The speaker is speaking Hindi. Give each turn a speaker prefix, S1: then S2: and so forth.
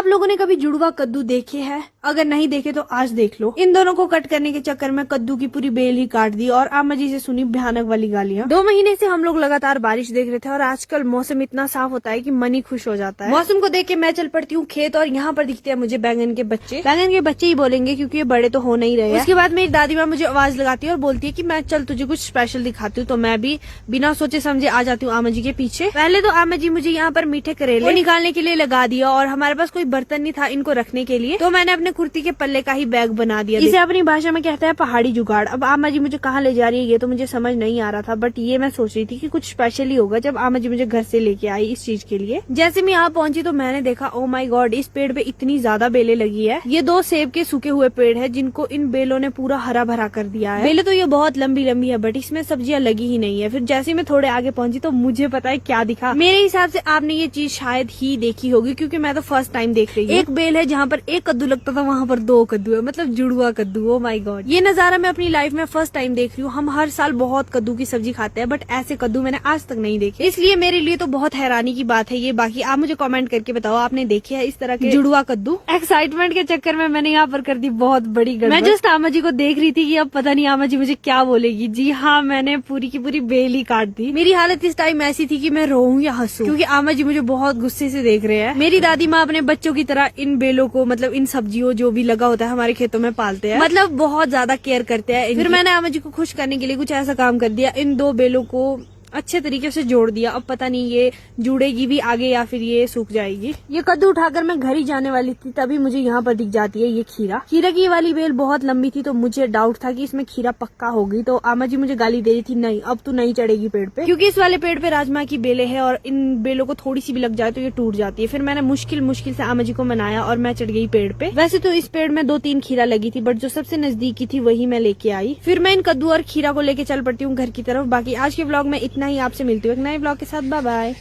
S1: आप लोगों ने कभी जुड़वा कद्दू देखे हैं? अगर नहीं देखे तो आज देख लो। इन दोनों को कट करने के चक्कर में कद्दू की पूरी बेल ही काट दी और आमा जी से सुनी भयानक वाली गालियां। 2 महीने से हम लोग लगातार बारिश देख रहे थे और आजकल मौसम इतना साफ होता है कि मन ही खुश हो जाता है। मौसम को देख के मैं चल पड़ती हूँ खेत और यहाँ पर दिखते हैं मुझे बैंगन के बच्चे। बैंगन के बच्चे ही बोलेंगे क्योंकि ये बड़े तो हो नहीं रहे। उसके बाद मेरी दादी माँ मुझे आवाज लगाती है और बोलती है कि मैं चल तुझे कुछ स्पेशल दिखाती हूँ। तो मैं भी बिना सोचे समझे आ जाती हूँ आमा जी के पीछे। पहले तो आमा जी मुझे यहाँ पर मीठे करेले निकालने के लिए लगा दिया और हमारे पास कोई बर्तन नहीं था इनको रखने के लिए, तो मैंने अपने कुर्ती के पल्ले का ही बैग बना दिया। इसे अपनी भाषा में कहते हैं पहाड़ी जुगाड़। अब आमा जी मुझे कहाँ ले जा रही है ये तो मुझे समझ नहीं आ रहा था, बट ये मैं सोच रही थी कि कुछ स्पेशल ही होगा जब आमा जी मुझे घर से लेके आई इस चीज के लिए। जैसे मैं यहाँ पहुंची तो मैंने देखा ओ माय गॉड, इस पेड़ पे इतनी ज्यादा बेलें लगी है। ये 2 सेब के सूखे हुए पेड़ है जिनको इन बेलों ने पूरा हरा भरा कर दिया है। बेलें तो ये बहुत लंबी लंबी है बट इसमें सब्जियां लगी ही नहीं है। फिर जैसे मैं थोड़े आगे पहुंची तो मुझे पता है क्या दिखा। मेरे हिसाब से आपने ये चीज शायद ही देखी होगी क्योंकि मैं तो फर्स्ट टाइम देख रही हूँ। एक बेल है जहाँ पर 1 कद्दू लगता था वहाँ पर 2 कद्दू है, मतलब जुड़वा कद्दू। ओ माय गॉड, ये नजारा मैं अपनी लाइफ में फर्स्ट टाइम देख रही हूँ। हम हर साल बहुत कद्दू की सब्जी खाते हैं बट ऐसे कद्दू मैंने आज तक नहीं देखे, इसलिए मेरे लिए तो बहुत हैरानी की बात है ये। बाकी आप मुझे कमेंट करके बताओ आपने देखे है इस तरह के जुड़वा कद्दू? एक्साइटमेंट के चक्कर में मैंने यहाँ पर कर दी बहुत बड़ी गड़बड़। मैं जस्ट आमा जी को देख रही थी कि अब पता नहीं आमा जी मुझे क्या बोलेगी। जी हाँ, मैंने पूरी की पूरी बेल ही काट दी। मेरी हालत इस टाइम ऐसी थी कि मैं रोऊं या हंसूं क्योंकि आमा जी मुझे बहुत गुस्से से देख रहे हैं। मेरी दादी माँ अपने बच्चों की तरह इन बेलों को, मतलब इन सब्जियों जो भी लगा होता है हमारे खेतों में पालते हैं, मतलब बहुत ज्यादा केयर करते हैं। फिर मैंने आमा जी को खुश करने के लिए कुछ ऐसा काम कर दिया, इन 2 बेलों को अच्छे तरीके से जोड़ दिया। अब पता नहीं ये जुड़ेगी भी आगे या फिर ये सूख जाएगी। ये कद्दू उठाकर मैं घर ही जाने वाली थी तभी मुझे यहाँ पर दिख जाती है ये खीरा। खीरा की वाली बेल बहुत लंबी थी तो मुझे डाउट था कि इसमें खीरा पक्का होगी, तो आमा जी मुझे गाली दे रही थी नहीं अब तू नहीं चढ़ेगी पेड़ पे, क्योंकि इस वाले पेड़ पे राजमा की बेलें है और इन बेलों को थोड़ी सी भी लग जाए तो ये टूट जाती है। फिर मैंने मुश्किल से आमा जी को मनाया और मैं चढ़ गई पेड़ पे। वैसे तो इस पेड़ में 2-3 खीरा लगी थी बट जो सबसे नजदीकी थी वही मैं लेके आई। फिर मैं इन कद्दू और खीरा को लेके चल पड़ती हूँ घर की तरफ। बाकी आज के व्लॉग में इतना ही, आपसे मिलती हूँ एक नए व्लॉग के साथ। Bye bye.